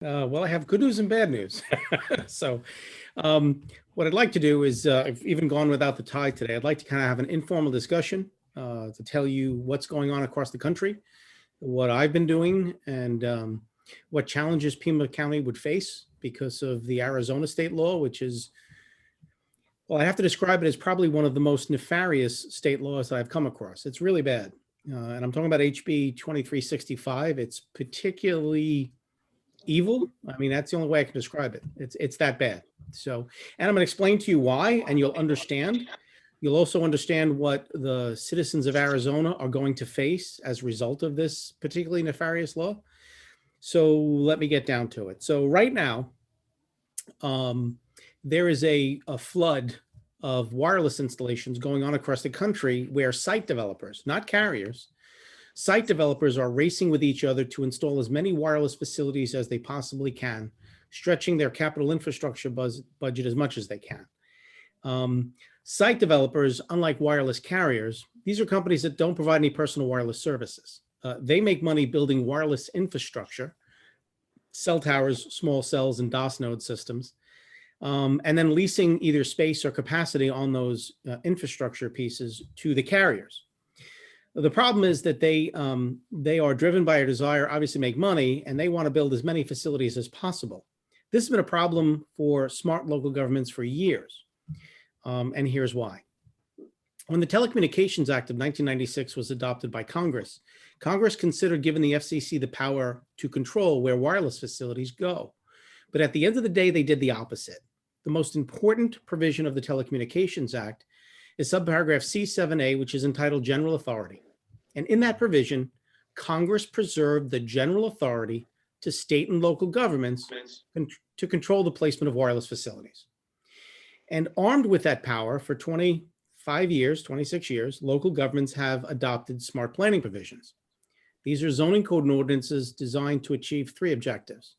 Well, I have good news and bad news. So, um, what I'd like to do is, I've even gone without the tie today. I'd like to kind of have an informal discussion to tell you what's going on across the country, what I've been doing, and what challenges Pima County would face because of the Arizona state law, which is, well, I have to describe it as probably one of the most nefarious state laws that I've come across. It's really bad. And I'm talking about HB 2365. It's particularly evil. I mean, that's the only way I can describe it. It's that bad. So, and I'm going to explain to you why, and you'll understand. You'll also understand what the citizens of Arizona are going to face as a result of this particularly nefarious law. So let me get down to it. So right now, there is a flood of wireless installations going on across the country where site developers, not carriers, site developers are racing with each other to install as many wireless facilities as they possibly can, stretching their capital infrastructure budget as much as they can. Site developers, unlike wireless carriers, these are companies that don't provide any personal wireless services. They make money building wireless infrastructure, cell towers, small cells, and DOS node systems, and then leasing either space or capacity on those infrastructure pieces to the carriers. The problem is that they are driven by a desire, obviously, to make money, and they want to build as many facilities as possible. This has been a problem for smart local governments for years, and here's why. When the Telecommunications Act of 1996 was adopted by Congress, Congress considered giving the FCC the power to control where wireless facilities go. But at the end of the day, they did the opposite. The most important provision of the Telecommunications Act is subparagraph C7A, which is entitled General Authority. And in that provision, Congress preserved the general authority to state and local governments to control the placement of wireless facilities. And armed with that power for 25 years, 26 years, local governments have adopted smart planning provisions. These are zoning code and ordinances designed to achieve three objectives.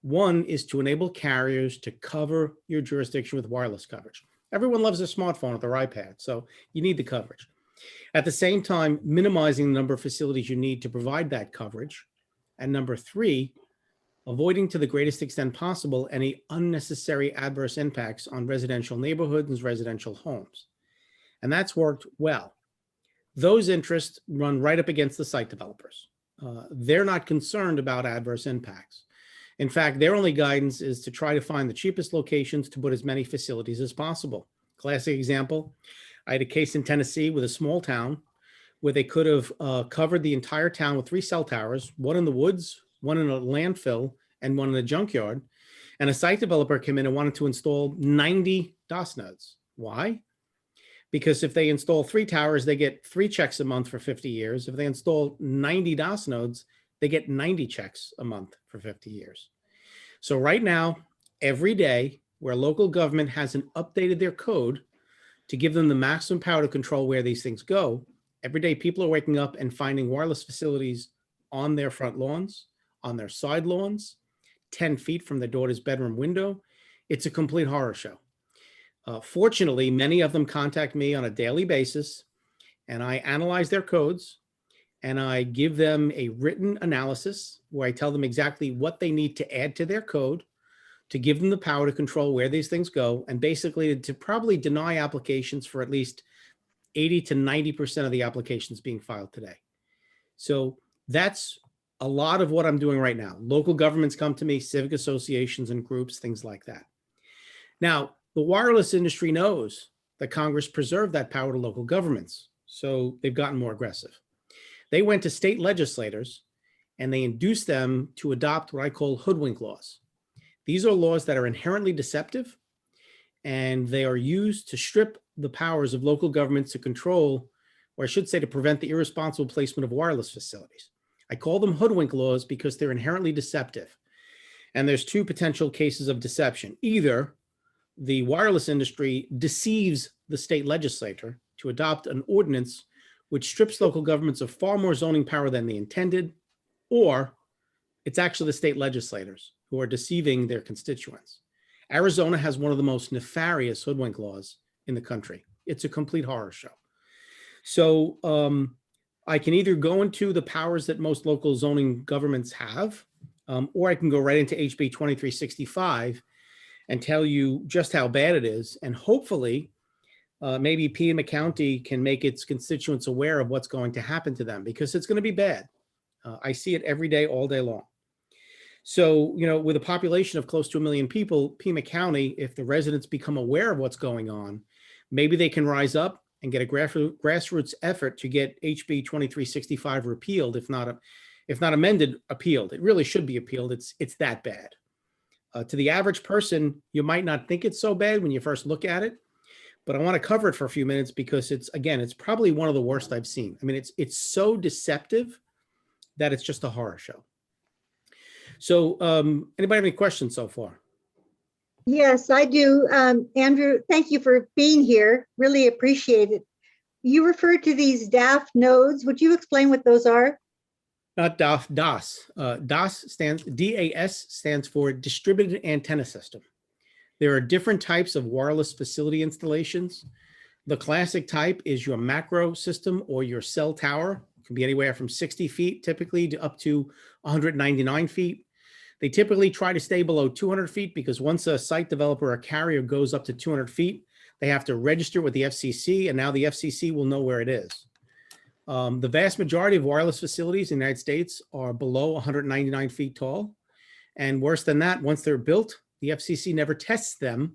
One is to enable carriers to cover your jurisdiction with wireless coverage. Everyone loves a smartphone or their iPad, so you need the coverage. At the same time, minimizing the number of facilities you need to provide that coverage. And number three, avoiding to the greatest extent possible any unnecessary adverse impacts on residential neighborhoods and residential homes. And that's worked well. Those interests run right up against the site developers. They're not concerned about adverse impacts. In fact, their only guidance is to try to find the cheapest locations to put as many facilities as possible. Classic example, I had a case in Tennessee with a small town where they could have covered the entire town with 3 cell towers, one in the woods, one in a landfill, and one in a junkyard. And a site developer came in and wanted to install 90 DOS nodes. Why? Because if they install 3 towers, they get 3 checks a month for 50 years. If they install 90 DOS nodes, they get 90 checks a month for 50 years. So right now, every day where local government hasn't updated their code to give them the maximum power to control where these things go, every day people are waking up and finding wireless facilities on their front lawns, on their side lawns, 10 feet from their daughter's bedroom window. It's a complete horror show. Fortunately, many of them contact me on a daily basis, and I analyze their codes, and I give them a written analysis where I tell them exactly what they need to add to their code to give them the power to control where these things go, and basically to probably deny applications for at least 80 to 90% of the applications being filed today. So that's a lot of what I'm doing right now. Local governments come to me, civic associations and groups, things like that. Now, the wireless industry knows that Congress preserved that power to local governments, so they've gotten more aggressive. They went to state legislators and they induced them to adopt what I call hoodwink laws. These are laws that are inherently deceptive, and they are used to strip the powers of local governments to control, or I should say to prevent the irresponsible placement of wireless facilities. I call them hoodwink laws because they're inherently deceptive. And there's 2 potential cases of deception. Either the wireless industry deceives the state legislature to adopt an ordinance which strips local governments of far more zoning power than they intended, or it's actually the state legislators who are deceiving their constituents. Arizona has one of the most nefarious hoodwink laws in the country. It's a complete horror show. So I can either go into the powers that most local zoning governments have, or I can go right into HB 2365 and tell you just how bad it is. And hopefully, maybe Pima County can make its constituents aware of what's going to happen to them, because it's going to be bad. I see it every day, all day long. So, with a population of close to 1 million people, Pima County, if the residents become aware of what's going on, maybe they can rise up and get a grassroots effort to get HB 2365 repealed, if not amended, appealed. It really should be appealed. It's that bad. To the average person, you might not think it's so bad when you first look at it, but I want to cover it for a few minutes because it's probably one of the worst I've seen. I mean, it's so deceptive that it's just a horror show. So anybody have any questions so far? Yes, I do. Andrew, thank you for being here. Really appreciate it. You referred to these DAF nodes. Would you explain what those are? Not DAF, DAS. DAS stands for Distributed Antenna System. There are different types of wireless facility installations. The classic type is your macro system or your cell tower. It can be anywhere from 60 feet typically to up to 199 feet. They typically try to stay below 200 feet because once a site developer or carrier goes up to 200 feet, they have to register with the FCC, and now the FCC will know where it is. The vast majority of wireless facilities in the United States are below 199 feet tall. And worse than that, once they're built, the FCC never tests them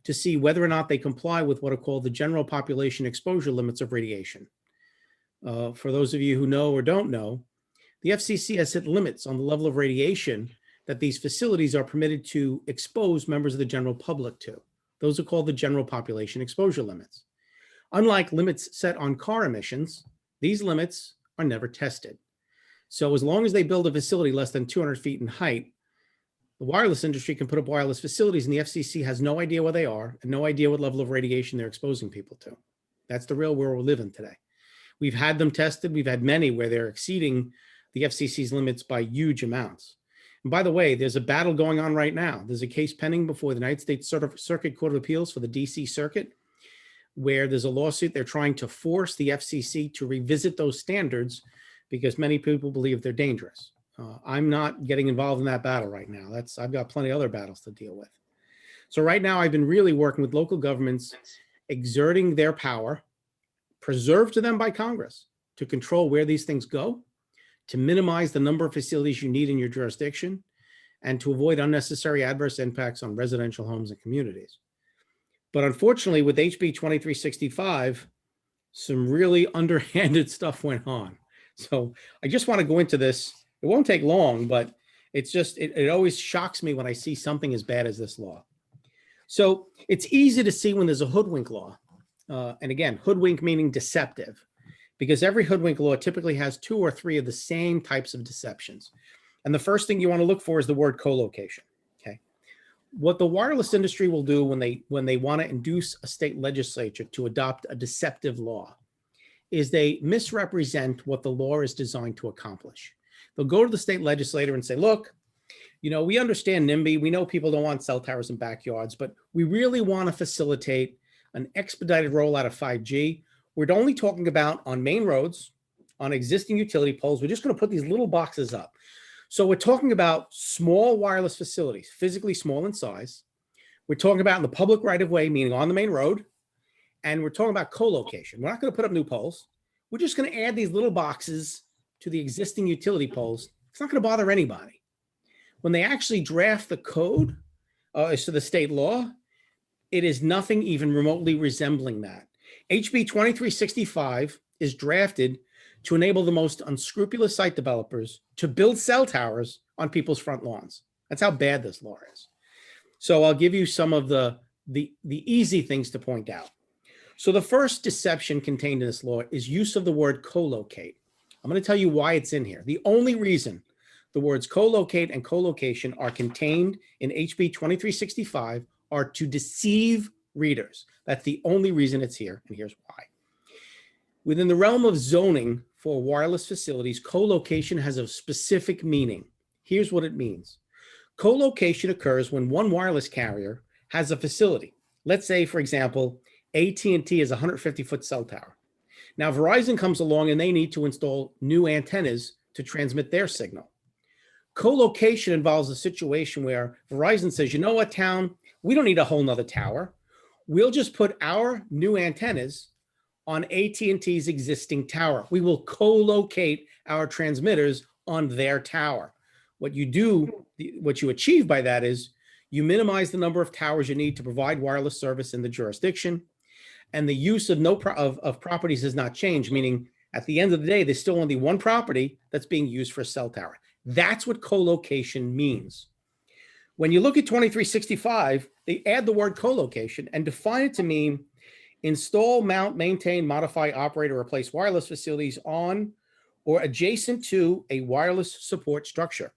to see whether or not they comply with what are called the general population exposure limits of radiation. For those of you who know or don't know, the FCC has set limits on the level of radiation that these facilities are permitted to expose members of the general public to. Those are called the general population exposure limits. Unlike limits set on car emissions, these limits are never tested. So as long as they build a facility less than 200 feet in height, the wireless industry can put up wireless facilities and the FCC has no idea where they are and no idea what level of radiation they're exposing people to. That's the real world we live in today. We've had them tested. We've had many where they're exceeding the FCC's limits by huge amounts. And by the way, there's a battle going on right now. There's a case pending before the United States Circuit Court of Appeals for the DC Circuit, where there's a lawsuit. They're trying to force the FCC to revisit those standards because many people believe they're dangerous. I'm not getting involved in that battle right now. I've got plenty of other battles to deal with. So right now I've been really working with local governments, exerting their power, preserved to them by Congress, to control where these things go, to minimize the number of facilities you need in your jurisdiction, and to avoid unnecessary adverse impacts on residential homes and communities. But unfortunately, with HB 2365, some really underhanded stuff went on. So I just want to go into this. It won't take long, but it's just, it always shocks me when I see something as bad as this law. So it's easy to see when there's a hoodwink law. And again, hoodwink meaning deceptive, because every hoodwink law typically has 2 or 3 of the same types of deceptions. And the first thing you want to look for is the word co-location. Okay. What the wireless industry will do when they want to induce a state legislature to adopt a deceptive law is they misrepresent what the law is designed to accomplish. They'll go to the state legislator and say, look, we understand NIMBY. We know people don't want cell towers in backyards, but we really want to facilitate an expedited rollout of 5G. We're only talking about on main roads, on existing utility poles. We're just going to put these little boxes up. So we're talking about small wireless facilities, physically small in size. We're talking about in the public right-of-way, meaning on the main road. And we're talking about co-location. We're not going to put up new poles. We're just going to add these little boxes to the existing utility poles. It's not going to bother anybody. When they actually draft the code as to the state law, it is nothing even remotely resembling that. HB 2365 is drafted to enable the most unscrupulous site developers to build cell towers on people's front lawns. That's how bad this law is. So I'll give you some of the easy things to point out. So the first deception contained in this law is use of the word co-locate. I'm going to tell you why it's in here. The only reason the words co-locate and co-location are contained in HB 2365 are to deceive readers. That's the only reason it's here, and here's why. Within the realm of zoning for wireless facilities, co-location has a specific meaning. Here's what it means. Co-location occurs when one wireless carrier has a facility. Let's say, for example, AT&T is a 150-foot cell tower. Now, Verizon comes along and they need to install new antennas to transmit their signal. Co-location involves a situation where Verizon says, you know what, town, we don't need a whole nother tower. We'll just put our new antennas on AT&T's existing tower. We will co-locate our transmitters on their tower. What you do, what you achieve by that is you minimize the number of towers you need to provide wireless service in the jurisdiction, and the use of of properties has not changed, meaning at the end of the day, there's still only one property that's being used for a cell tower. That's what co-location means. When you look at 2365, they add the word co-location and define it to mean install, mount, maintain, modify, operate, or replace wireless facilities on or adjacent to a wireless support structure.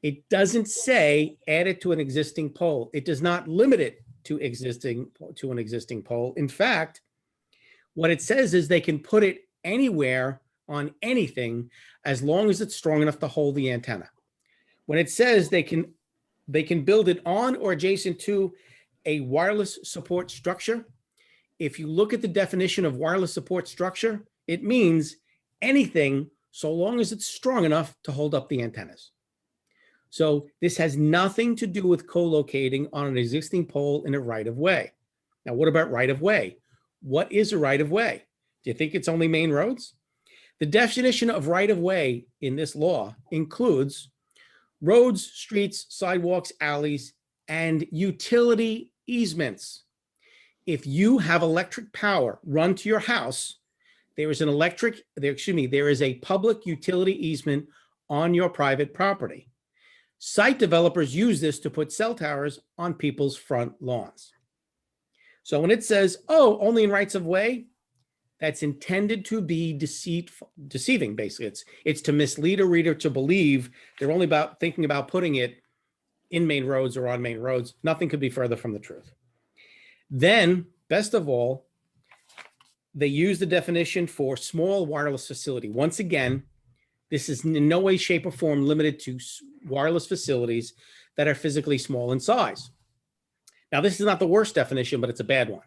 It doesn't say add it to an existing pole. It does not limit it to an existing pole. In fact, what it says is they can put it anywhere on anything as long as it's strong enough to hold the antenna. When it says they can build it on or adjacent to a wireless support structure, if you look at the definition of wireless support structure, it means anything so long as it's strong enough to hold up the antennas. So this has nothing to do with co-locating on an existing pole in a right-of-way. Now, what about right-of-way? What is a right-of-way? Do you think it's only main roads? The definition of right-of-way in this law includes roads, streets, sidewalks, alleys, and utility easements. If you have electric power run to your house, there is a public utility easement on your private property. Site developers use this to put cell towers on people's front lawns. So when it says, oh, only in rights of way, that's intended to be deceiving, basically. It's to mislead a reader to believe they're only thinking about putting it in main roads or on main roads. Nothing could be further from the truth. Then, best of all, they use the definition for small wireless facility. Once again, this is in no way, shape, or form limited to wireless facilities that are physically small in size. Now, this is not the worst definition, but it's a bad one.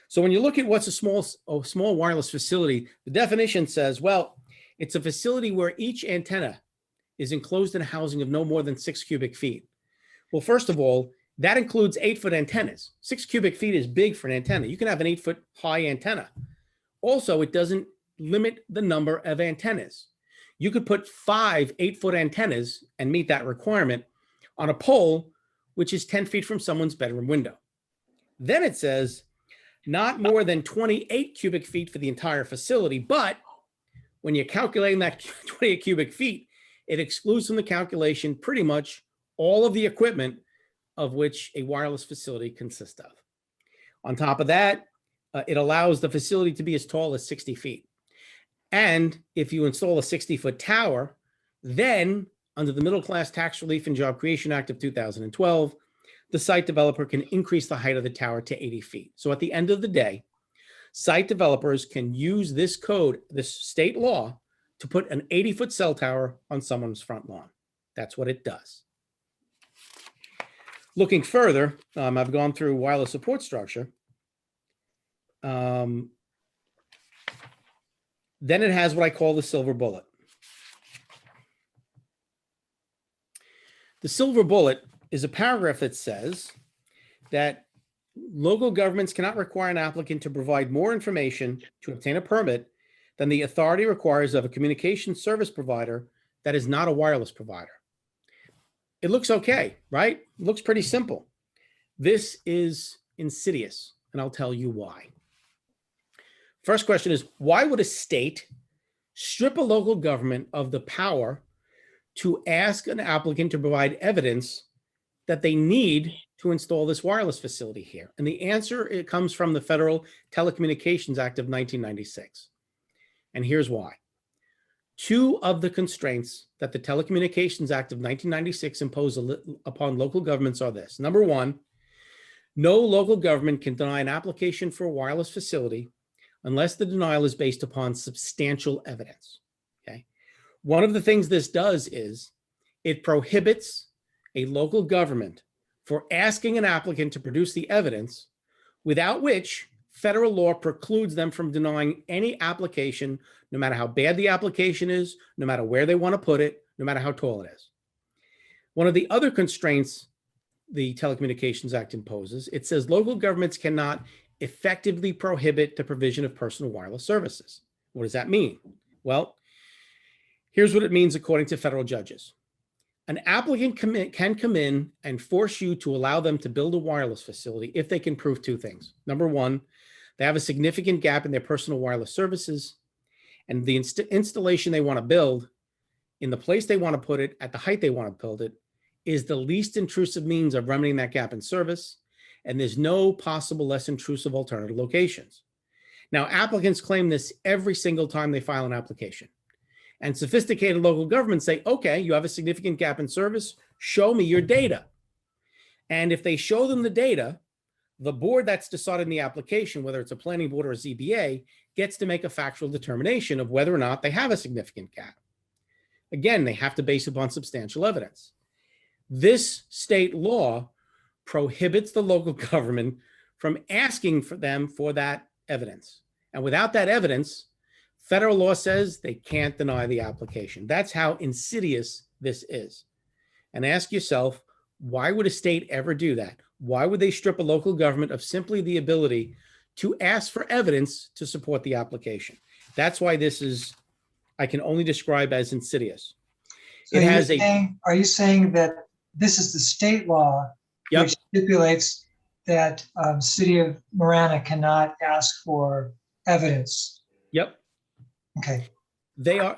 So when you look at what's a small wireless facility, the definition says, well, it's a facility where each antenna is enclosed in a housing of no more than 6 cubic feet. Well, first of all, that includes 8-foot antennas. 6 cubic feet is big for an antenna. You can have an 8-foot high antenna. Also, it doesn't limit the number of antennas. You could put 5 8-foot antennas and meet that requirement on a pole, which is 10 feet from someone's bedroom window. Then it says not more than 28 cubic feet for the entire facility. But when you're calculating that 28 cubic feet, it excludes from the calculation pretty much all of the equipment of which a wireless facility consists of. On top of that, it allows the facility to be as tall as 60 feet. And if you install a 60-foot tower, then under the Middle Class Tax Relief and Job Creation Act of 2012, the site developer can increase the height of the tower to 80 feet. So at the end of the day, site developers can use this code, this state law, to put an 80-foot cell tower on someone's front lawn. That's what it does. Looking further, I've gone through wireless support structure. Then it has what I call the silver bullet. The silver bullet is a paragraph that says that local governments cannot require an applicant to provide more information to obtain a permit than the authority requires of a communication service provider that is not a wireless provider. It looks okay, right? It looks pretty simple. This is insidious, and I'll tell you why. First question is, why would a state strip a local government of the power to ask an applicant to provide evidence that they need to install this wireless facility here? And the answer, it comes from the Federal Telecommunications Act of 1996. And here's why. Two of the constraints that the Telecommunications Act of 1996 imposed upon local governments are this. Number one, no local government can deny an application for a wireless facility unless the denial is based upon substantial evidence. Okay. One of the things this does is it prohibits a local government for asking an applicant to produce the evidence without which federal law precludes them from denying any application, no matter how bad the application is, no matter where they want to put it, no matter how tall it is. One of the other constraints the Telecommunications Act imposes, it says local governments cannot effectively prohibit the provision of personal wireless services. What does that mean? Well, here's what it means according to federal judges. An applicant can come in and force you to allow them to build a wireless facility if they can prove two things. Number one, they have a significant gap in their personal wireless services, and the installation they want to build in the place they want to put it at the height they want to build it is the least intrusive means of remedying that gap in service, and there's no possible less intrusive alternative locations. Now, applicants claim this every single time they file an application. And sophisticated local governments say, okay, you have a significant gap in service, show me your data. And if they show them the data, the board that's deciding the application, whether it's a planning board or a ZBA, gets to make a factual determination of whether or not they have a significant gap. Again, they have to base upon substantial evidence. This state law prohibits the local government from asking for them for that evidence. And without that evidence, federal law says they can't deny the application. That's how insidious this is. And ask yourself, why would a state ever do that? Why would they strip a local government of simply the ability to ask for evidence to support the application? That's why this is, I can only describe as insidious. So are you saying that this is the state law which stipulates that City of Marana cannot ask for evidence? Yep. Okay. They are,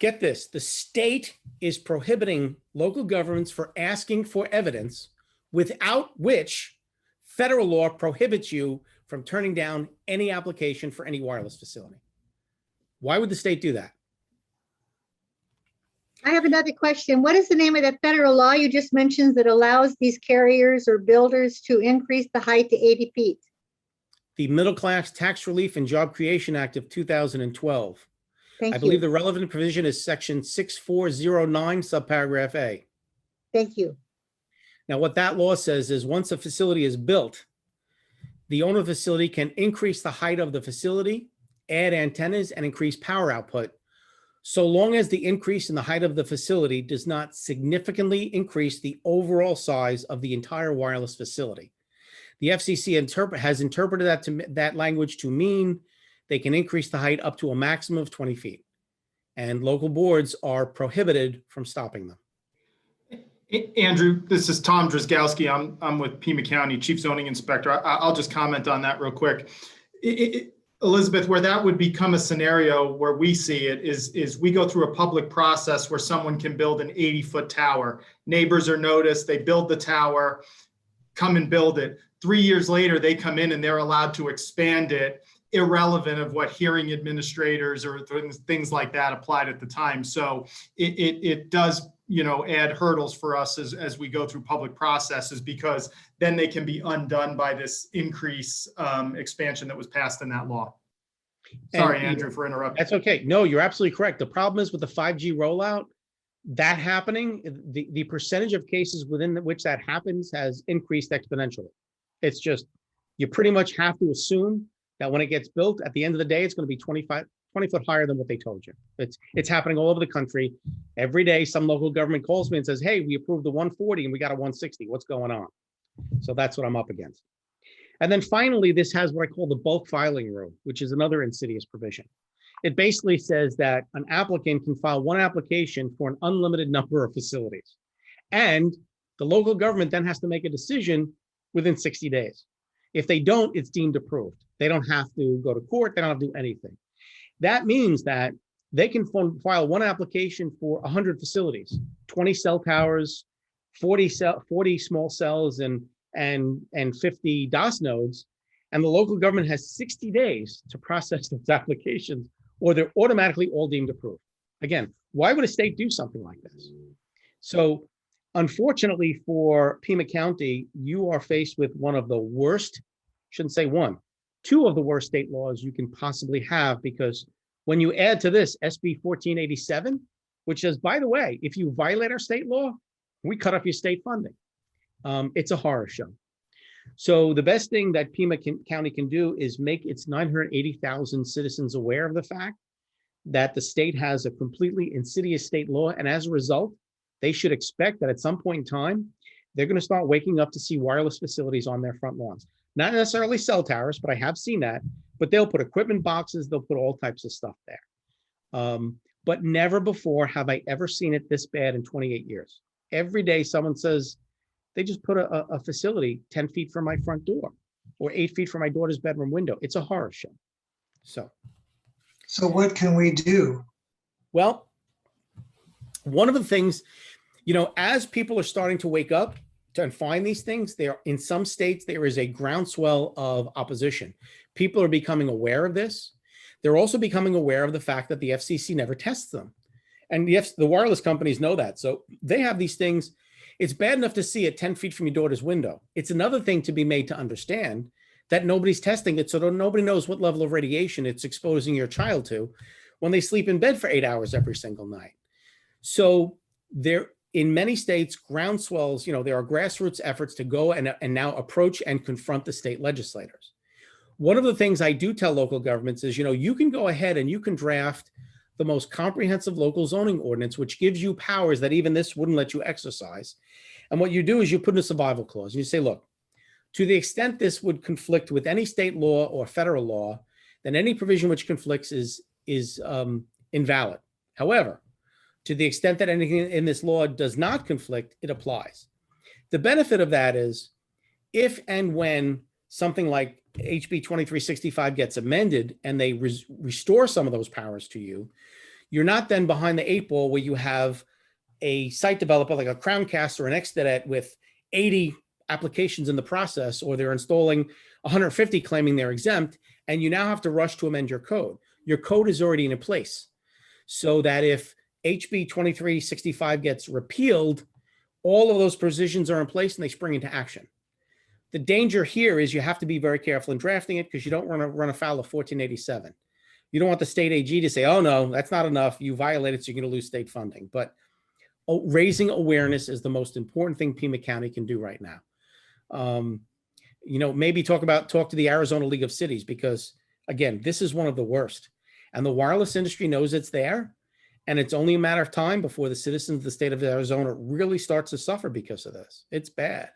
get this, the state is prohibiting local governments for asking for evidence without which federal law prohibits you from turning down any application for any wireless facility. Why would the state do that? I have another question. What is the name of that federal law you just mentioned that allows these carriers or builders to increase the height to 80 feet? The Middle Class Tax Relief and Job Creation Act of 2012. Thank I you. believe the relevant provision is section 6409, subparagraph A. Thank you. Now, what that law says is once a facility is built, the owner of the facility can increase the height of the facility, add antennas, and increase power output, so long as the increase in the height of the facility does not significantly increase the overall size of the entire wireless facility. The FCC has interpreted that language to mean they can increase the height up to a maximum of 20 feet, and local boards are prohibited from stopping them. Andrew, this is Tom Drzgowski. I'm with Pima County, Chief Zoning Inspector. I'll just comment on that real quick. Elizabeth, where that would become a scenario where we see it is we go through a public process where someone can build an 80-foot tower. Neighbors are noticed, they build the tower, come and build it. 3 years later, they come in and they're allowed to expand it, irrelevant of what hearing administrators or things like that applied at the time. So it does, add hurdles for us as we go through public processes, because then they can be undone by this increase expansion that was passed in that law. Sorry, Andrew, for interrupting. That's okay. No, you're absolutely correct. The problem is with the 5G rollout, that happening, the percentage of cases within which that happens has increased exponentially. It's just, you pretty much have to assume that when it gets built, at the end of the day, it's going to be 20 foot higher than what they told you. It's happening all over the country. Every day, some local government calls me and says, hey, we approved the 140 and we got a 160. What's going on? So that's what I'm up against. And then finally, this has what I call the bulk filing rule, which is another insidious provision. It basically says that an applicant can file one application for an unlimited number of facilities. And the local government then has to make a decision within 60 days. If they don't, it's deemed approved. They don't have to go to court. They don't have to do anything. That means that they can file one application for 100 facilities, 20 cell towers, 40 small cells, and 50 DOS nodes. And the local government has 60 days to process those applications, or they're automatically all deemed approved. Again, why would a state do something like this? So unfortunately for Pima County, you are faced with one of the worst, shouldn't say one, two of the worst state laws you can possibly have, because when you add to this SB 1487, which says, by the way, if you violate our state law, we cut off your state funding. It's a horror show. So the best thing that Pima County can do is make its 980,000 citizens aware of the fact that the state has a completely insidious state law. And as a result, they should expect that at some point in time, they're going to start waking up to see wireless facilities on their front lawns. Not necessarily cell towers, but I have seen that. But they'll put equipment boxes, they'll put all types of stuff there. But never before have I ever seen it this bad in 28 years. Every day someone says, they just put a facility 10 feet from my front door or 8 feet from my daughter's bedroom window. It's a horror show. So what can we do? well, one of the things, as people are starting to wake up and find these things, there in some states, there is a groundswell of opposition. People are becoming aware of this. They're also becoming aware of the fact that the FCC never tests them. And the wireless companies know that. So they have these things. It's bad enough to see it 10 feet from your daughter's window. It's another thing to be made to understand that nobody's testing it, so nobody knows what level of radiation it's exposing your child to when they sleep in bed for 8 hours every single night. So there, in many states, groundswells, there are grassroots efforts to go and now approach and confront the state legislators. One of the things I do tell local governments is, you can go ahead and you can draft the most comprehensive local zoning ordinance, which gives you powers that even this wouldn't let you exercise. And what you do is you put in a survival clause and you say, look, to the extent this would conflict with any state law or federal law, then any provision which conflicts is invalid. However, to the extent that anything in this law does not conflict, it applies. The benefit of that is if and when something like HB 2365 gets amended and they restore some of those powers to you, you're not then behind the 8 ball where you have a site developer like a Crowncast or an Extenet with 80 applications in the process, or they're installing 150 claiming they're exempt, and you now have to rush to amend your code. Your code is already in place, so that if HB 2365 gets repealed, all of those provisions are in place and they spring into action. The danger here is you have to be very careful in drafting it because you don't want to run afoul of 1487. You don't want the state AG to say, oh no, that's not enough. You violated, so you're going to lose state funding. But raising awareness is the most important thing Pima County can do right now. Maybe talk to the Arizona League of Cities, because again, this is one of the worst, and the wireless industry knows it's there, and it's only a matter of time before the citizens of the state of Arizona really starts to suffer because of this. It's bad.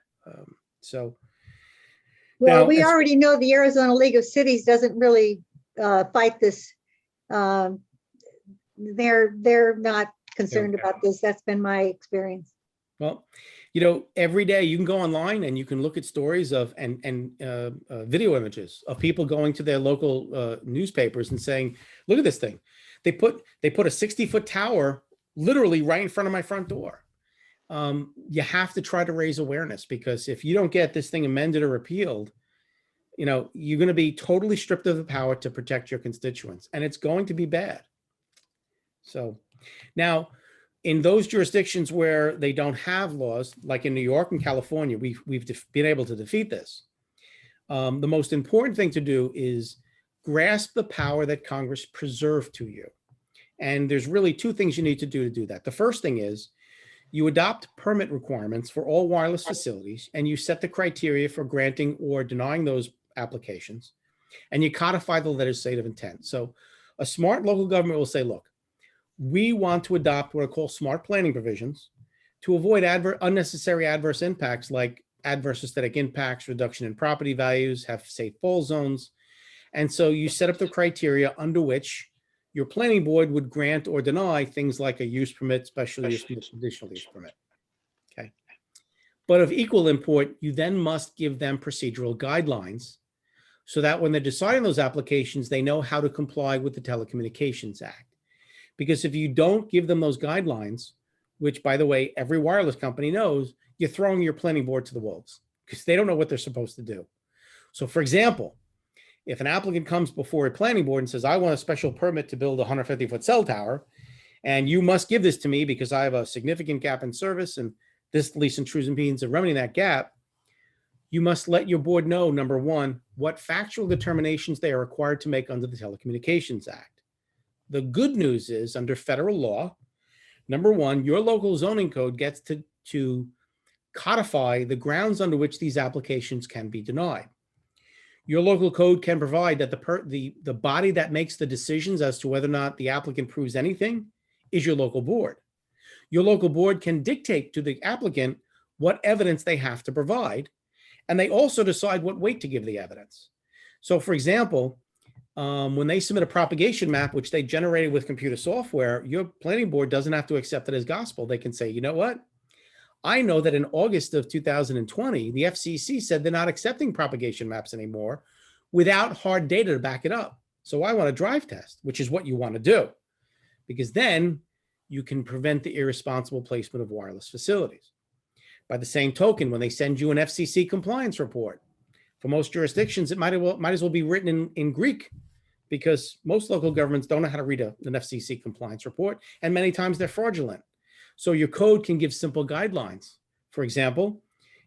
Well, we already know the Arizona League of Cities doesn't really fight this. They're not concerned about this. That's been my experience. Well, every day you can go online and you can look at stories of and video images of people going to their local newspapers and saying, look at this thing. They put a 60-foot tower literally right in front of my front door. You have to try to raise awareness, because if you don't get this thing amended or repealed, you're going to be totally stripped of the power to protect your constituents, and it's going to be bad. So now, in those jurisdictions where they don't have laws, like in New York and California, we've been able to defeat this. The most important thing to do is grasp the power that Congress preserved to you. And there's really 2 things you need to do that. The first thing is you adopt permit requirements for all wireless facilities, and you set the criteria for granting or denying those applications, and you codify the legislative intent. So a smart local government will say, look, we want to adopt what are called smart planning provisions to avoid unnecessary adverse impacts, like adverse aesthetic impacts, reduction in property values, have safe fall zones. And so you set up the criteria under which your planning board would grant or deny things like a use permit, special use, conditional use permit. Okay. But of equal import, you then must give them procedural guidelines so that when they're deciding those applications, they know how to comply with the Telecommunications Act. Because if you don't give them those guidelines, which, by the way, every wireless company knows, you're throwing your planning board to the wolves because they don't know what they're supposed to do. So, for example, if an applicant comes before a planning board and says, I want a special permit to build a 150-foot cell tower, and you must give this to me because I have a significant gap in service, and this lease intrusion means of remedying that gap, you must let your board know, number 1, what factual determinations they are required to make under the Telecommunications Act. The good news is, under federal law, number 1, your local zoning code gets to codify the grounds under which these applications can be denied. Your local code can provide that the body that makes the decisions as to whether or not the applicant proves anything is your local board. Your local board can dictate to the applicant what evidence they have to provide, and they also decide what weight to give the evidence. So for example, when they submit a propagation map, which they generated with computer software, your planning board doesn't have to accept it as gospel. They can say, you know what? I know that in August of 2020, the FCC said they're not accepting propagation maps anymore without hard data to back it up. So I want a drive test, which is what you want to do, because then you can prevent the irresponsible placement of wireless facilities. By the same token, when they send you an FCC compliance report, for most jurisdictions, it might as well be written in Greek, because most local governments don't know how to read an FCC compliance report, and many times they're fraudulent. So your code can give simple guidelines. For example,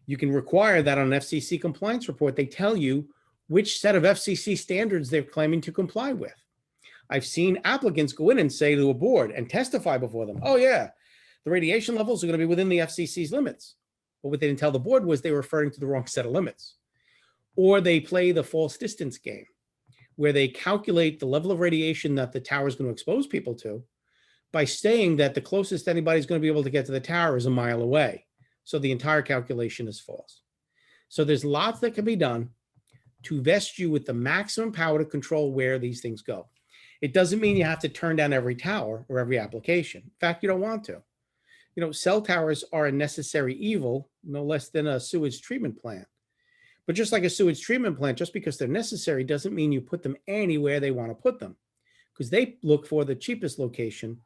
you can require that on an FCC compliance report, they tell you which set of FCC standards they're claiming to comply with. I've seen applicants go in and say to a board and testify before them, oh yeah, the radiation levels are going to be within the FCC's limits. But what they didn't tell the board was they were referring to the wrong set of limits. Or they play the false distance game, where they calculate the level of radiation that the tower is going to expose people to by saying that the closest anybody's going to be able to get to the tower is a mile away. So the entire calculation is false. So there's lots that can be done to vest you with the maximum power to control where these things go. It doesn't mean you have to turn down every tower or every application. In fact, you don't want to. You know, cell towers are a necessary evil, no less than a sewage treatment plant. But just like a sewage treatment plant, just because they're necessary doesn't mean you put them anywhere they want to put them, because they look for the cheapest location,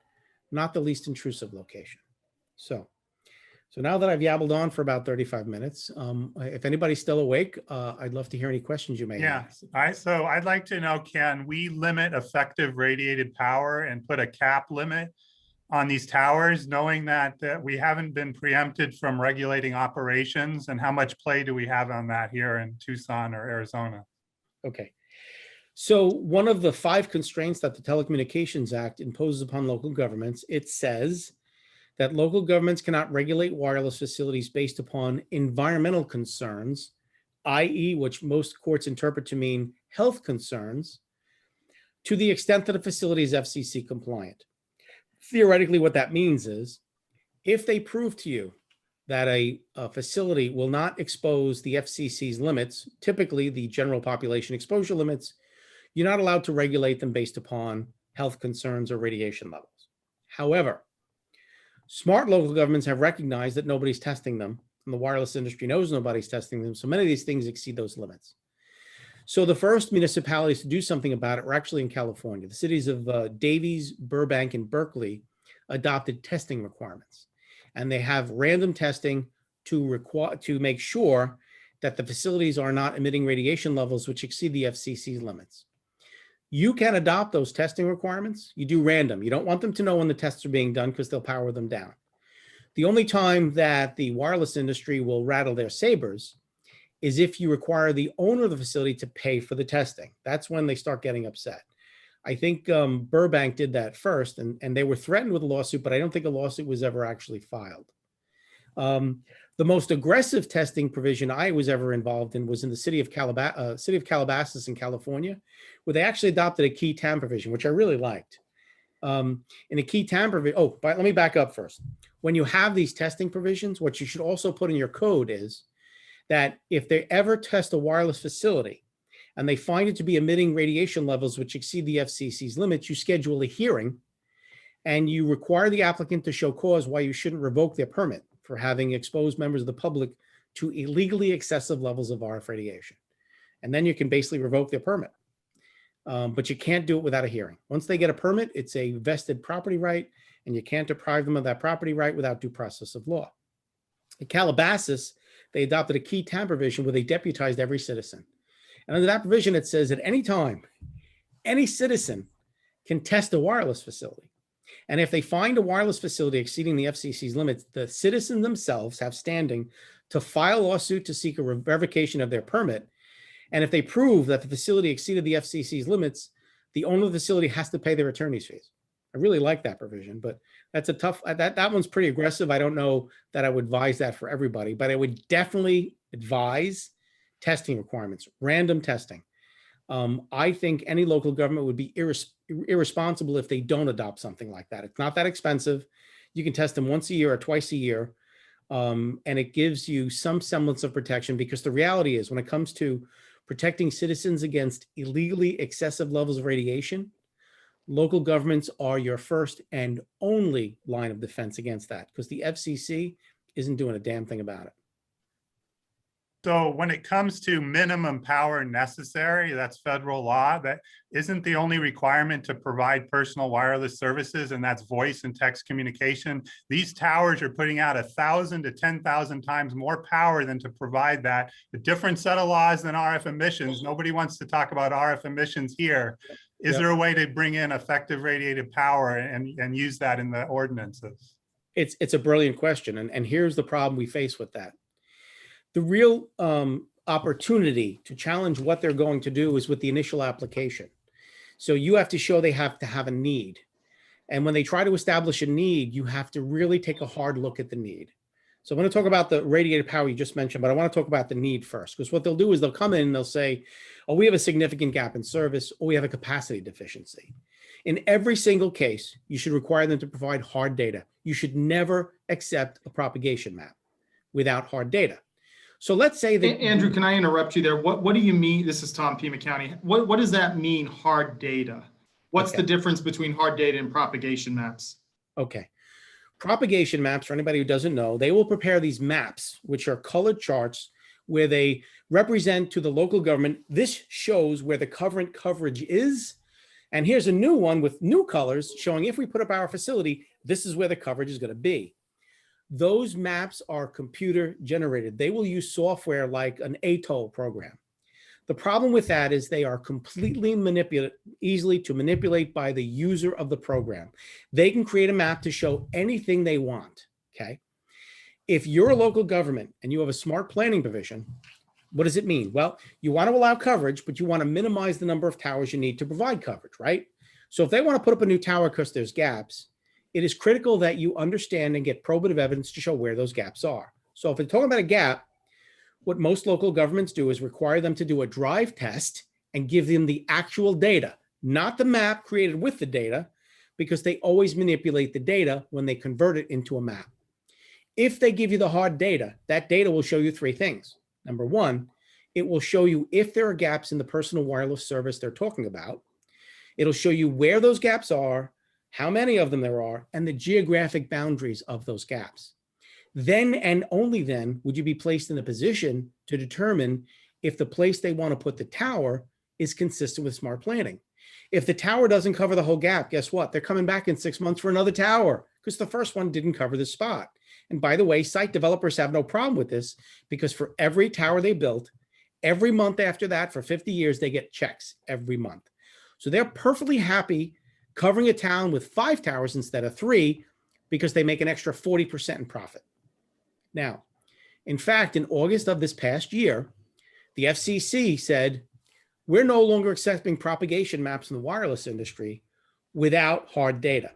not the least intrusive location. So now that I've yabbled on for about 35 minutes, if anybody's still awake, I'd love to hear any questions you may have. So I'd like to know, can we limit effective radiated power and put a cap limit on these towers, knowing that we haven't been preempted from regulating operations, and how much play do we have on that here in Tucson or Arizona? Okay. So one of the 5 constraints that the Telecommunications Act imposes upon local governments, it says that local governments cannot regulate wireless facilities based upon environmental concerns, i.e., which most courts interpret to mean health concerns, to the extent that a facility is FCC compliant. Theoretically, what that means is if they prove to you that a facility will not expose the FCC's limits, typically the general population exposure limits, you're not allowed to regulate them based upon health concerns or radiation levels. However, smart local governments have recognized that nobody's testing them, and the wireless industry knows nobody's testing them, so many of these things exceed those limits. So the first municipalities to do something about it were actually in California. The cities of Davies, Burbank, and Berkeley adopted testing requirements, and they have random testing to make sure that the facilities are not emitting radiation levels which exceed the FCC's limits. You can adopt those testing requirements. You do random. You don't want them to know when the tests are being done because they'll power them down. The only time that the wireless industry will rattle their sabers is if you require the owner of the facility to pay for the testing. That's when they start getting upset. I think Burbank did that first, and they were threatened with a lawsuit, but I don't think a lawsuit was ever actually filed. The most aggressive testing provision I was ever involved in was in the city of Calabasas in California, where they actually adopted a key TAM provision, which I really liked. In a key TAM provision, but let me back up first. When you have these testing provisions, what you should also put in your code is that if they ever test a wireless facility and they find it to be emitting radiation levels which exceed the FCC's limits, you schedule a hearing and you require the applicant to show cause why you shouldn't revoke their permit for having exposed members of the public to illegally excessive levels of RF radiation. And then you can basically revoke their permit. But you can't do it without a hearing. Once they get a permit, it's a vested property right, and you can't deprive them of that property right without due process of law. In Calabasas, they adopted a key TAM provision where they deputized every citizen. And under that provision, it says at any time, any citizen can test a wireless facility. And if they find a wireless facility exceeding the FCC's limits, the citizens themselves have standing to file a lawsuit to seek a revocation of their permit. And if they prove that the facility exceeded the FCC's limits, the owner of the facility has to pay their attorney's fees. I really like that provision, but that's a tough, that one's pretty aggressive. I don't know that I would advise that for everybody, but I would definitely advise testing requirements, random testing. I think any local government would be irresponsible if they don't adopt something like that. It's not that expensive. You can test them once a year or twice a year. And it gives you some semblance of protection, because the reality is when it comes to protecting citizens against illegally excessive levels of radiation, local governments are your first and only line of defense against that, because the FCC isn't doing a damn thing about it. So when it comes to minimum power necessary, that's federal law. That isn't the only requirement to provide personal wireless services, and that's voice and text communication. These towers are putting out 1,000 to 10,000 times more power than to provide that. A different set of laws than RF emissions. Nobody wants to talk about RF emissions here. Is there a way to bring in effective radiated power and use that in the ordinances? It's a brilliant question. And here's the problem we face with that. The real opportunity to challenge what they're going to do is with the initial application. So you have to show they have to have a need. And when they try to establish a need, you have to really take a hard look at the need. So I'm going to talk about the radiated power you just mentioned, but I want to talk about the need first, because what they'll do is they'll come in and they'll say, oh, we have a significant gap in service, or we have a capacity deficiency. In every single case, you should require them to provide hard data. You should never accept a propagation map without hard data. So let's say that— Andrew, can I interrupt you there? What do you mean? This is Tom, Pima County. What does that mean, hard data? What's the difference between hard data and propagation maps? Okay. Propagation maps, for anybody who doesn't know, they will prepare these maps, which are colored charts where they represent to the local government, this shows where the current coverage is. And here's a new one with new colors showing if we put up our facility, this is where the coverage is going to be. Those maps are computer generated. They will use software like an ATOL program. The problem with that is they are completely easily to manipulate by the user of the program. They can create a map to show anything they want, okay? If you're a local government and you have a smart planning provision, what does it mean? Well, you want to allow coverage, but you want to minimize the number of towers you need to provide coverage, right? So if they want to put up a new tower because there's gaps, it is critical that you understand and get probative evidence to show where those gaps are. So if we're talking about a gap, what most local governments do is require them to do a drive test and give them the actual data, not the map created with the data, because they always manipulate the data when they convert it into a map. If they give you the hard data, that data will show you three things. Number one, it will show you if there are gaps in the personal wireless service they're talking about. It'll show you where those gaps are, how many of them there are, and the geographic boundaries of those gaps. Then and only then would you be placed in a position to determine if the place they want to put the tower is consistent with smart planning. If the tower doesn't cover the whole gap, guess what? They're coming back in 6 months for another tower because the first one didn't cover the spot. And by the way, site developers have no problem with this, because for every tower they built, every month after that for 50 years, they get checks every month. So they're perfectly happy covering a town with 5 towers instead of 3 because they make an extra 40% in profit. Now, in fact, in August of this past year, the FCC said, we're no longer accepting propagation maps in the wireless industry without hard data.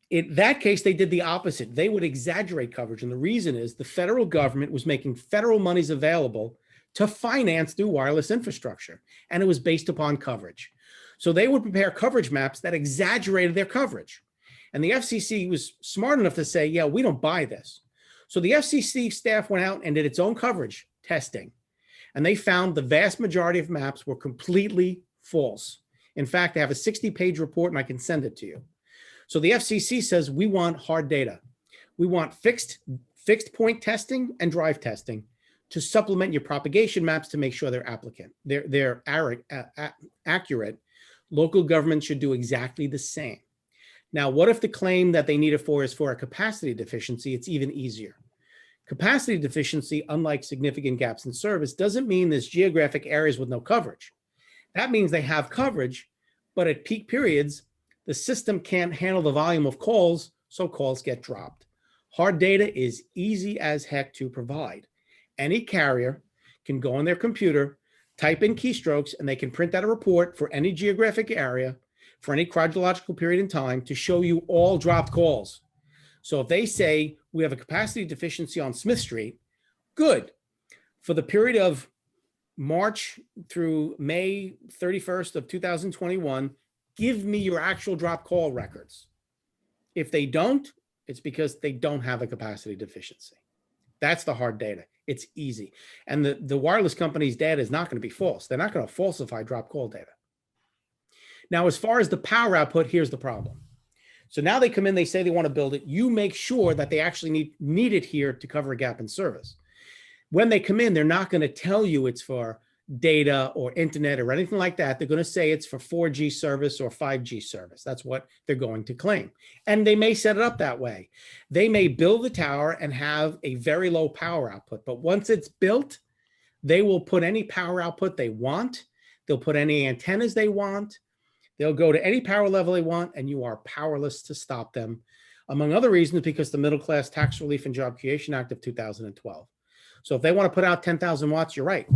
In that case, they did the opposite. They would exaggerate coverage. And the reason is the federal government was making federal monies available to finance new wireless infrastructure. And it was based upon coverage. So they would prepare coverage maps that exaggerated their coverage. And the FCC was smart enough to say, yeah, we don't buy this. So the FCC staff went out and did its own coverage testing. And they found the vast majority of maps were completely false. In fact, I have a 60-page report and I can send it to you. So the FCC says we want hard data. We want fixed point testing and drive testing to supplement your propagation maps to make sure they're accurate. Local governments should do exactly the same. Now, what if the claim that they need it for is for a capacity deficiency? It's even easier. Capacity deficiency, unlike significant gaps in service, doesn't mean there's geographic areas with no coverage. That means they have coverage, but at peak periods, the system can't handle the volume of calls, so calls get dropped. Hard data is easy as heck to provide. Any carrier can go on their computer, type in keystrokes, and they can print out a report for any geographic area, for any chronological period in time to show you all dropped calls. So if they say we have a capacity deficiency on Smith Street, good. For the period of March through May 31st of 2021, give me your actual drop call records. If they don't, It's because they don't have a capacity deficiency. That's the hard data. It's easy. And the wireless company's data is not going to be false. They're not going to falsify drop call data. Now, as far as the power output, here's the problem. So now they come in, they say they want to build it. You make sure that they actually need it here to cover a gap in service. When they come in, they're not going to tell you it's for data or internet or anything like that. They're going to say it's for 4G service or 5G service. That's what they're going to claim. And they may set it up that way. They may build the tower and have a very low power output, but once it's built, they will put any power output they want. They'll put any antennas they want. They'll go to any power level they want, and you are powerless to stop them, among other reasons, because the Middle Class Tax Relief and Job Creation Act of 2012. So if they want to put out 10,000 watts, you're right.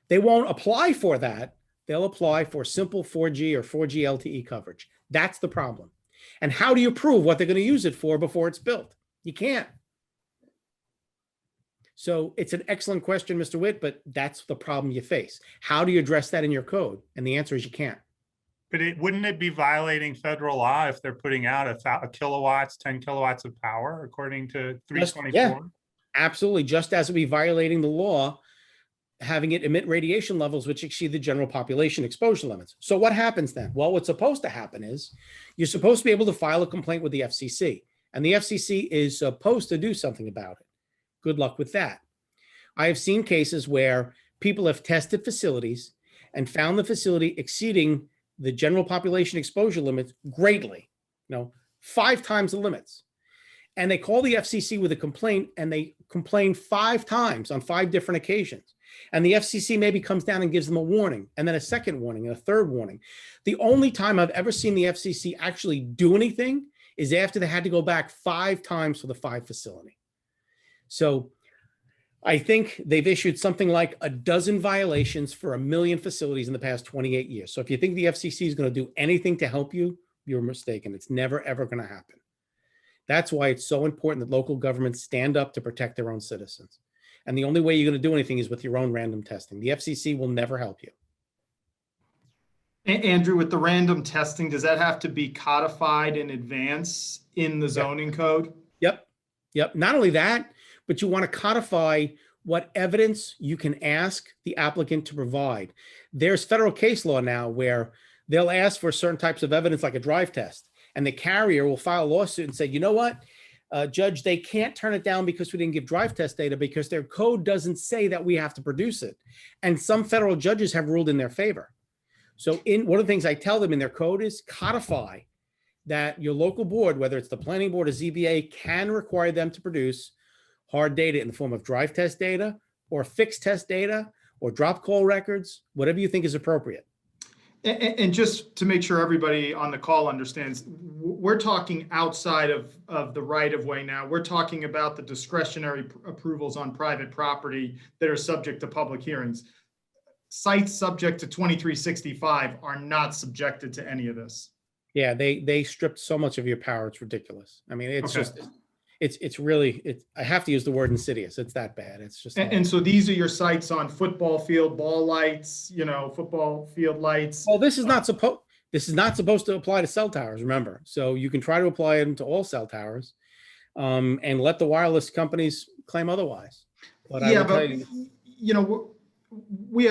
They won't apply for that. They'll apply for simple 4G or 4G LTE coverage. That's the problem. And how do you prove what they're going to use it for before it's built? You can't. So it's an excellent question, Mr. Witt, but that's the problem you face. How do you address that in your code? And the answer is you can't. But wouldn't it be violating federal law if they're putting out a kilowatts, 10 kilowatts of power, according to 324? Yeah, absolutely. Just as it would be violating the law, having it emit radiation levels which exceed the general population exposure limits. So what happens then? Well, what's supposed to happen is you're supposed to be able to file a complaint with the FCC, and the FCC is supposed to do something about it. Good luck with that. I have seen cases where people have tested facilities and found the facility exceeding the general population exposure limits greatly, 5 times the limits. And they call the FCC with a complaint, and they complain 5 times on 5 different occasions. And the FCC maybe comes down and gives them a warning, and then a second warning, and a third warning. The only time I've ever seen the FCC actually do anything is after they had to go back 5 times for the 5 facility. So I think they've issued something like a dozen violations for 1 million facilities in the past 28 years. So if you think the FCC is going to do anything to help you, you're mistaken. It's never, ever going to happen. That's why it's so important that local governments stand up to protect their own citizens. And the only way you're going to do anything is with your own random testing. The FCC will never help you. Andrew, with the random testing, does that have to be codified in advance in the zoning code? Yep. Not only that, but you want to codify what evidence you can ask the applicant to provide. There's federal case law now where they'll ask for certain types of evidence like a drive test, and the carrier will file a lawsuit and say, you know what, Judge, they can't turn it down because we didn't give drive test data because their code doesn't say that we have to produce it. And some federal judges have ruled in their favor. So one of the things I tell them in their code is codify that your local board, whether it's the planning board or ZBA, can require them to produce hard data in the form of drive test data or fixed test data or drop call records, whatever you think is appropriate. And just to make sure everybody on the call understands, we're talking outside of the right of way now. We're talking about the discretionary approvals on private property that are subject to public hearings. Sites subject to 2365 are not subjected to any of this. Yeah, they stripped so much of your power. It's ridiculous. I mean, it's just, it's really, I have to use the word insidious. It's that bad. It's just. And so these are your sites on football field, ball lights, football field lights. Well, this is not supposed to apply to cell towers, remember. So you can try to apply it to all cell towers and let the wireless companies claim otherwise. But we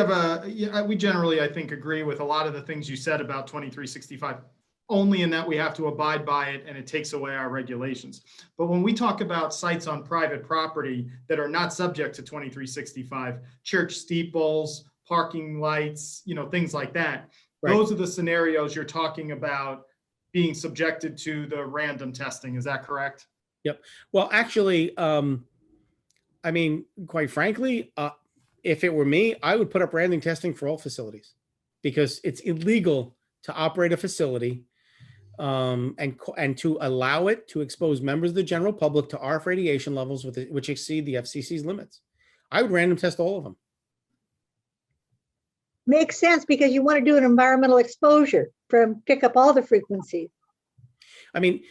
generally, I think, agree with a lot of the things you said about 2365. Only in that we have to abide by it and it takes away our regulations. But when we talk about sites on private property that are not subject to 2365, church steeples, parking lights, things like that, right. Those are the scenarios you're talking about being subjected to the random testing. Is that correct? Yep. Well, actually, quite frankly, if it were me, I would put up random testing for all facilities because it's illegal to operate a facility and to allow it to expose members of the general public to RF radiation levels which exceed the FCC's limits. I would random test all of them. Makes sense because you want to do an environmental exposure pick up all the frequencies. I mean,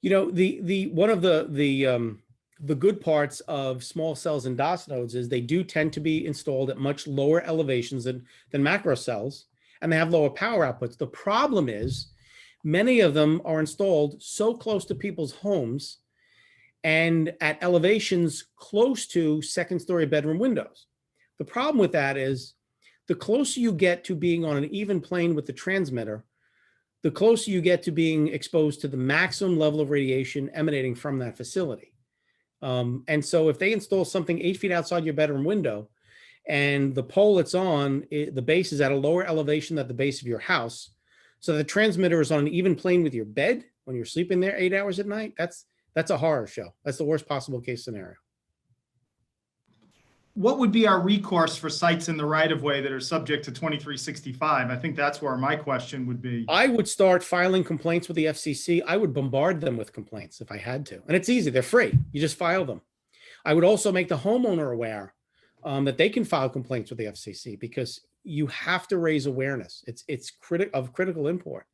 one of the good parts of small cells and DOS nodes is they do tend to be installed at much lower elevations than macro cells, and they have lower power outputs. The problem is many of them are installed so close to people's homes and at elevations close to second-story bedroom windows. The problem with that is the closer you get to being on an even plane with the transmitter, the closer you get to being exposed to the maximum level of radiation emanating from that facility. And so if they install something 8 feet outside your bedroom window and the pole it's on, the base is at a lower elevation than the base of your house, so the transmitter is on an even plane with your bed when you're sleeping there 8 hours at night, that's a horror show. That's the worst possible case scenario. What would be our recourse for sites in the right of way that are subject to 2365? I think that's where my question would be. I would start filing complaints with the FCC. I would bombard them with complaints if I had to. And it's easy, they're free. You just file them. I would also make the homeowner aware that they can file complaints with the FCC, because you have to raise awareness. It's of critical import.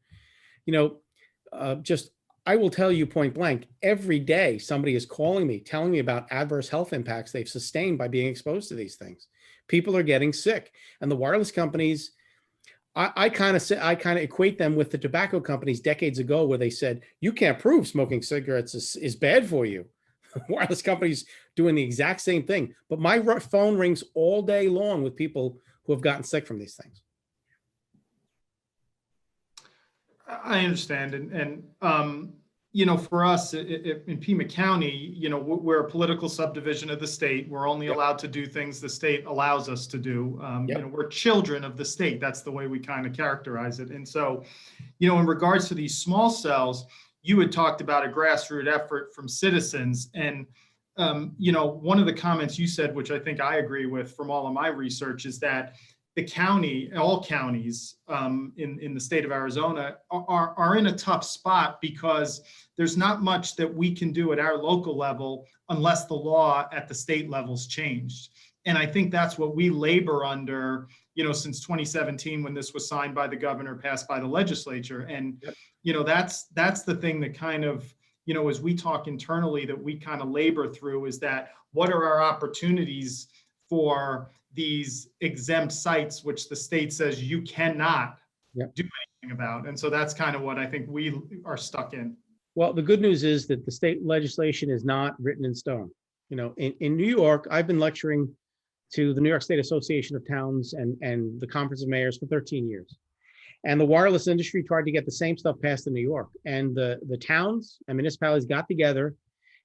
I will tell you point blank, every day somebody is calling me, telling me about adverse health impacts they've sustained by being exposed to these things. People are getting sick, and the wireless companies, I kind of equate them with the tobacco companies decades ago, where they said, you can't prove smoking cigarettes is bad for you. Wireless companies doing the exact same thing. But my phone rings all day long with people who have gotten sick from these things. I understand. And for us in Pima County, we're a political subdivision of the state. We're only allowed to do things the state allows us to do. We're children of the state. That's the way we kind of characterize it. And so, in regards to these small cells, you had talked about a grassroots effort from citizens. And, one of the comments you said, which I think I agree with from all of my research, is that the county, all counties in the state of Arizona are in a tough spot, because there's not much that we can do at our local level unless the law at the state level's changed. And I think that's what we labor under, since 2017, when this was signed by the governor, passed by the legislature. And, that's the thing that kind of, as we talk internally, that we kind of labor through, is that what are our opportunities for these exempt sites, which the state says you cannot do anything about. And so that's kind of what I think we are stuck in. Well, the good news is that the state legislation is not written in stone. In New York, I've been lecturing to the New York State Association of Towns and the Conference of Mayors for 13 years. And the wireless industry tried to get the same stuff passed in New York. And the towns and municipalities got together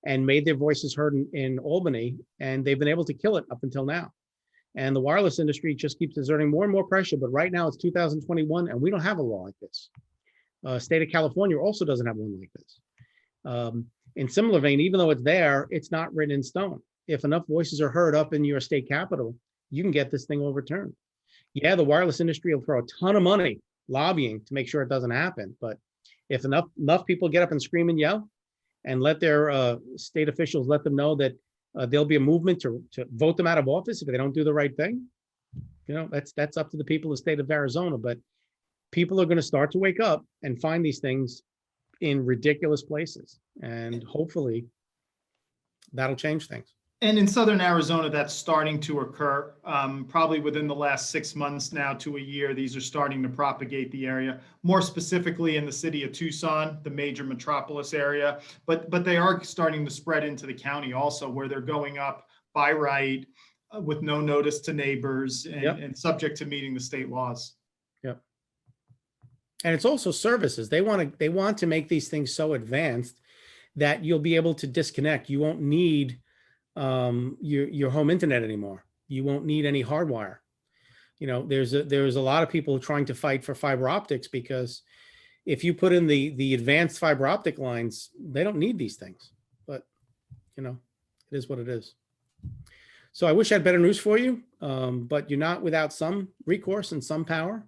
and made their voices heard in Albany, and they've been able to kill it up until now. And the wireless industry just keeps exerting more and more pressure. But right now it's 2021, and we don't have a law like this. State of California also doesn't have one like this. In similar vein, even though it's there, it's not written in stone. If enough voices are heard up in your state capital, you can get this thing overturned. Yeah, the wireless industry will throw a ton of money lobbying to make sure it doesn't happen. But if enough people get up and scream and yell, and let their state officials let them know that there'll be a movement to vote them out of office if they don't do the right thing, that's up to the people of the state of Arizona. But people are going to start to wake up and find these things in ridiculous places, and hopefully that'll change things. And in Southern Arizona, that's starting to occur. Probably within the last 6 months now to a year, these are starting to propagate the area, more specifically in the city of Tucson, the major metropolis area. But they are starting to spread into the county also, where they're going up by right with no notice to neighbors and subject to meeting the state laws. Yep. And it's also services. They want to make these things so advanced that you'll be able to disconnect. You won't need your home internet anymore. You won't need any hardwire. There's a lot of people trying to fight for fiber optics, because if you put in the advanced fiber optic lines, they don't need these things. But it is what it is. So I wish I had better news for you, but you're not without some recourse and some power.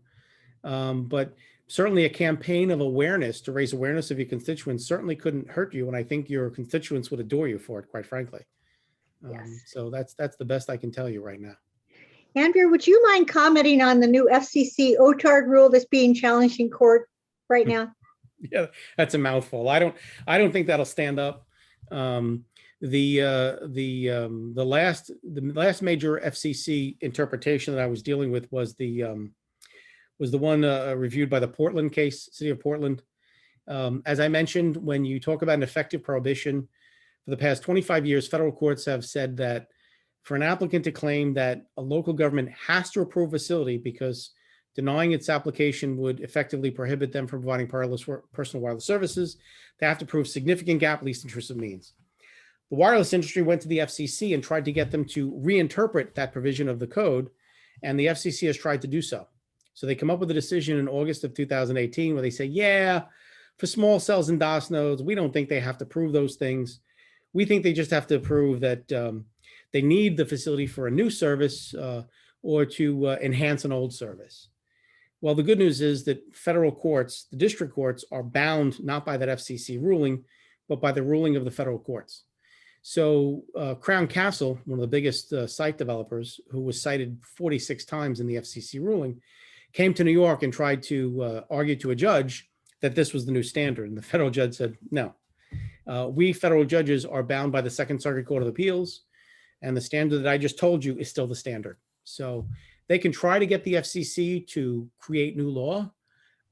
But certainly a campaign of awareness to raise awareness of your constituents certainly couldn't hurt you, and I think your constituents would adore you for it, quite frankly. So that's the best I can tell you right now. Andrew, would you mind commenting on the new FCC OTARD rule that's being challenged in court right now? Yeah, that's a mouthful. I don't think that'll stand up. The last major FCC interpretation that I was dealing with was the one reviewed by the Portland case, City of Portland. As I mentioned, when you talk about an effective prohibition, For the past 25 years, federal courts have said that for an applicant to claim that a local government has to approve a facility because denying its application would effectively prohibit them from providing personal wireless services, they have to prove significant gap, least intrusive means. The wireless industry went to the FCC and tried to get them to reinterpret that provision of the code, and the FCC has tried to do so. So they come up with a decision in August of 2018 where they say, yeah, for small cells and DOS nodes, we don't think they have to prove those things. We think they just have to prove that they need the facility for a new service or to enhance an old service. Well, the good news is that federal courts, the district courts, are bound not by that FCC ruling, but by the ruling of the federal courts. So Crown Castle, one of the biggest site developers, who was cited 46 times in the FCC ruling, came to New York and tried to argue to a judge that this was the new standard. And the federal judge said, no, we federal judges are bound by the Second Circuit Court of Appeals, and the standard that I just told you is still the standard. So they can try to get the FCC to create new law,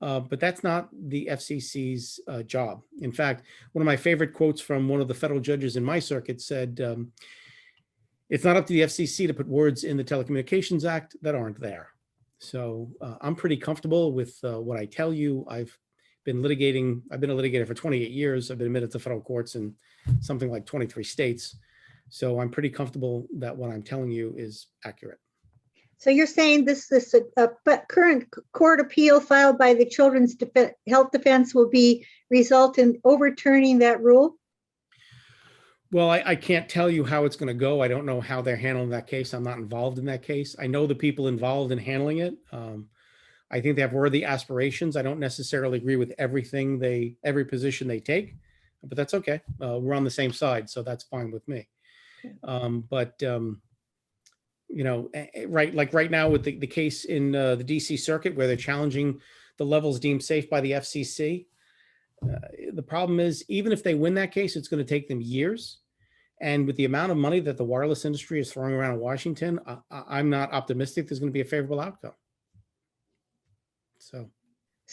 but that's not the FCC's job. In fact, one of my favorite quotes from one of the federal judges in my circuit said, it's not up to the FCC to put words in the Telecommunications Act that aren't there. So I'm pretty comfortable with what I tell you. I've been a litigator for 28 years. I've been admitted to federal courts in something like 23 states. So I'm pretty comfortable that what I'm telling you is accurate. So you're saying this current court appeal filed by the Children's Health Defense will result in overturning that rule? Well, I can't tell you how it's going to go. I don't know how they're handling that case. I'm not involved in that case. I know the people involved in handling it. I think they have worthy aspirations. I don't necessarily agree with every position they take, but that's okay. We're on the same side, so that's fine with me. You know, right now with the case in the DC Circuit where they're challenging the levels deemed safe by the FCC, the problem is even if they win that case, it's going to take them years. And with the amount of money that the wireless industry is throwing around in Washington, I'm not optimistic there's going to be a favorable outcome. So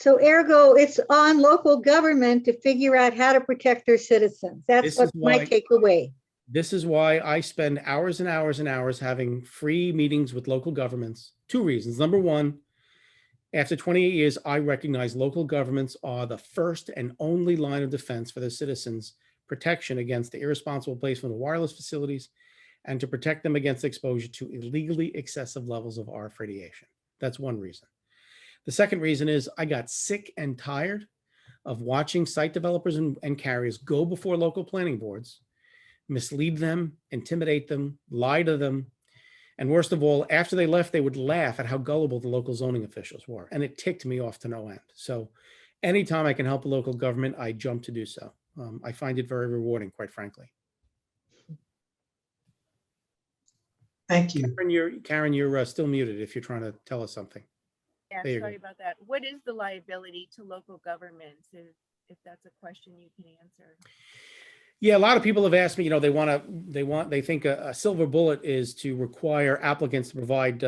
ergo, it's on local government to figure out how to protect their citizens. That's what my takeaway. This is why I spend hours and hours and hours having free meetings with local governments. Two reasons. Number one, after 28 years, I recognize local governments are the first and only line of defense for their citizens' protection against the irresponsible placement of wireless facilities and to protect them against exposure to illegally excessive levels of RF radiation. That's one reason. The second reason is I got sick and tired of watching site developers and carriers go before local planning boards, mislead them, intimidate them, lie to them. And worst of all, after they left, they would laugh at how gullible the local zoning officials were. And it ticked me off to no end. So anytime I can help a local government, I jump to do so. I find it very rewarding, quite frankly. Thank you. Karen, you're still muted if you're trying to tell us something. Yeah, sorry about that. What is the liability to local governments, if that's a question you can answer? Yeah, a lot of people have asked me, you know, they think a silver bullet is to require applicants to provide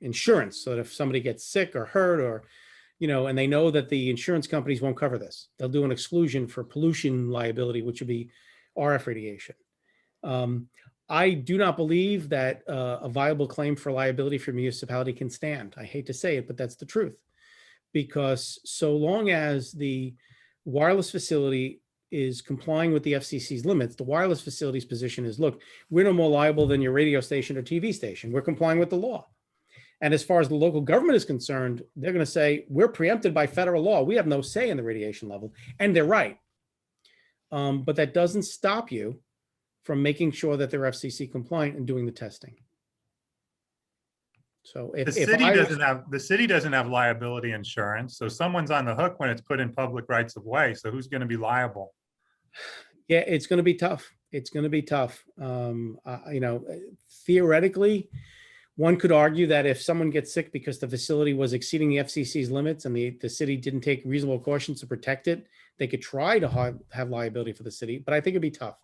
insurance so that if somebody gets sick or hurt or, you know, and they know that the insurance companies won't cover this. They'll do an exclusion for pollution liability, which would be RF radiation. I do not believe that a viable claim for liability for municipality can stand. I hate to say it, but that's the truth. Because so long as the wireless facility is complying with the FCC's limits, the wireless facility's position is, look, we're no more liable than your radio station or TV station. We're complying with the law. And as far as the local government is concerned, they're going to say, we're preempted by federal law. We have no say in the radiation level. And they're right. But that doesn't stop you from making sure that they're FCC compliant and doing the testing. So if the city doesn't have liability insurance, so someone's on the hook when it's put in public rights of way. So who's going to be liable? Yeah, it's going to be tough. It's going to be tough. You know, theoretically, one could argue that if someone gets sick because the facility was exceeding the FCC's limits and the city didn't take reasonable cautions to protect it, they could try to have liability for the city, but I think it'd be tough.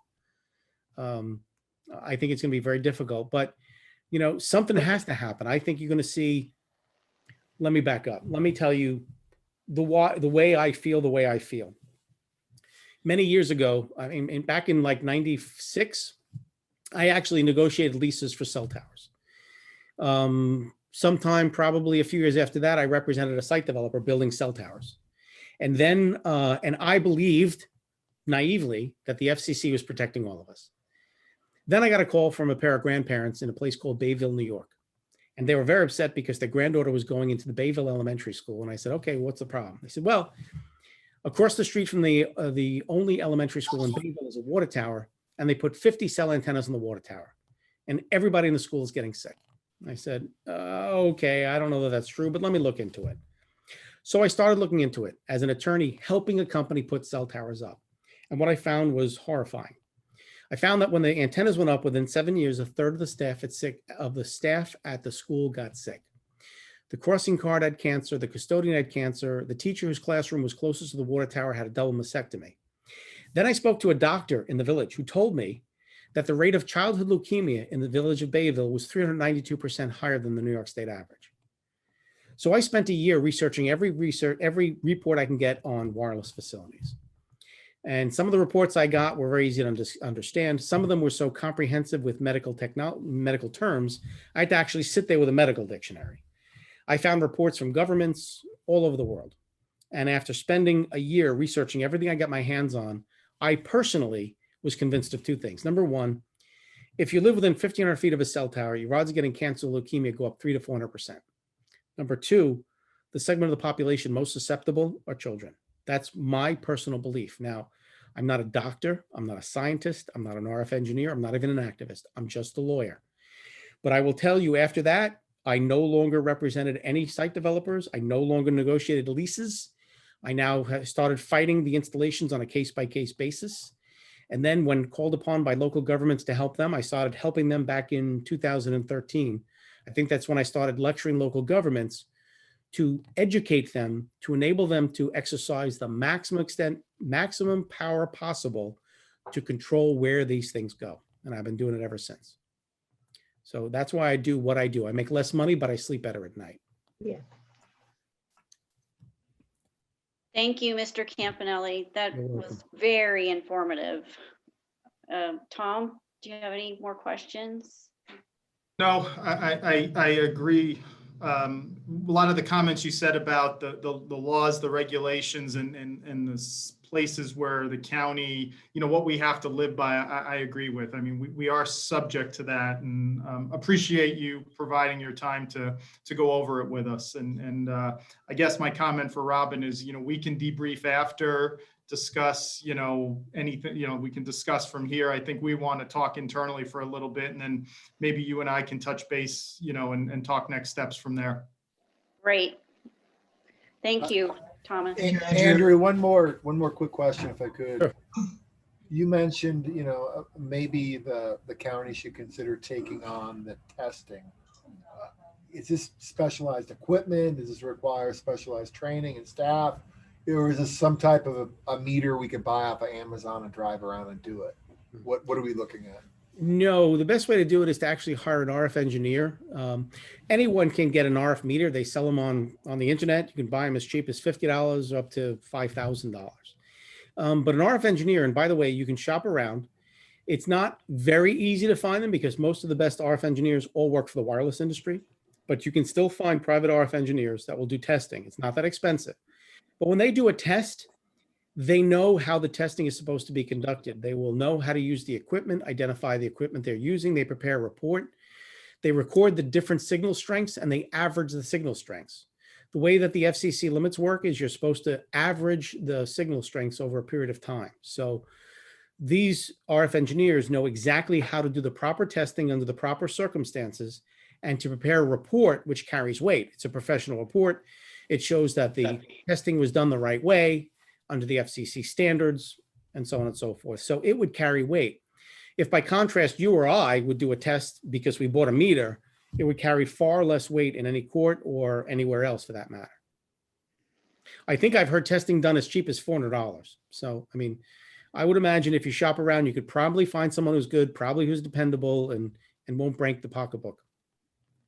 I think it's going to be very difficult, but you know, something has to happen. I think you're going to see, let me back up. Let me tell you the way I feel. many years ago, I mean, back in like 96, I actually negotiated leases for cell towers. Sometime probably a few years after that, I represented a site developer building cell towers. And then, and I believed naively that the FCC was protecting all of us. Then I got a call from a pair of grandparents in a place called Bayville, New York. And they were very upset because their granddaughter was going into the Bayville Elementary School. And I said, okay, what's the problem? They said, well, across the street from the only elementary school in Bayville is a water tower, and they put 50 cell antennas in the water tower, and everybody in the school is getting sick. I said, okay, I don't know that that's true, but let me look into it. So I started looking into it as an attorney, helping a company put cell towers up. And what I found was horrifying. I found that when the antennas went up within 7 years, a third of the staff at the school got sick. The crossing guard had cancer, the custodian had cancer, the teacher whose classroom was closest to the water tower had a double mastectomy. Then I spoke to a doctor in the village who told me that the rate of childhood leukemia in the village of Bayville was 392% higher than the New York State average. So I spent a year researching every report I can get on wireless facilities. And some of the reports I got were very easy to understand. Some of them were so comprehensive with medical terms, I had to actually sit there with a medical dictionary. I found reports from governments all over the world. And after spending a year researching everything I got my hands on, I personally was convinced of two things. Number one, if you live within 1,500 feet of a cell tower, your odds of getting cancer or leukemia go up 300 to 400%. Number two, the segment of the population most susceptible are children. That's my personal belief. Now, I'm not a doctor. I'm not a scientist. I'm not an RF engineer. I'm not even an activist. I'm just a lawyer. But I will tell you after that, I no longer represented any site developers. I no longer negotiated leases. I now have started fighting the installations on a case-by-case basis. And then when called upon by local governments to help them, I started helping them back in 2013. I think that's when I started lecturing local governments to educate them, to enable them to exercise the maximum power possible to control where these things go. And I've been doing it ever since. So that's why I do what I do. I make less money, but I sleep better at night. Yeah. Thank you, Mr. Campanelli. That You're welcome. was very informative. Tom, do you have any more questions? No, I agree. A lot of the comments you said about the laws, the regulations, and the places where the county, what we have to live by, I agree with. I mean, we are subject to that, and appreciate you providing your time to go over it with us. And I guess my comment for Robin is, we can debrief after, discuss, anything, we can discuss from here. I think we want to talk internally for a little bit, and then maybe you and I can touch base, and talk next steps from there. Great. Thank you, Thomas. Andrew, one more quick question, if I could. Sure. You mentioned, maybe the county should consider taking on the testing. Is this specialized equipment? Does this require specialized training and staff? Or is this some type of a meter we could buy off of Amazon and drive around and do it? What are we looking at? No, the best way to do it is to actually hire an RF engineer. Anyone can get an RF meter. They sell them on the internet. You can buy them as cheap as $50 up to $5,000. But an RF engineer, and by the way, you can shop around. It's not very easy to find them because most of the best RF engineers all work for the wireless industry, but you can still find private RF engineers that will do testing. It's not that expensive. But when they do a test, they know how the testing is supposed to be conducted. They will know how to use the equipment, identify the equipment they're using. They prepare a report. They record the different signal strengths and they average the signal strengths. The way that the FCC limits work is you're supposed to average the signal strengths over a period of time. So these RF engineers know exactly how to do the proper testing under the proper circumstances and to prepare a report which carries weight. It's a professional report. It shows that the testing was done the right way under the FCC standards and so on and so forth. So it would carry weight. If by contrast, you or I would do a test because we bought a meter, it would carry far less weight in any court or anywhere else for that matter. I think I've heard testing done as cheap as $400. So, I mean, I would imagine if you shop around, you could probably find someone who's good, probably who's dependable and won't break the pocketbook.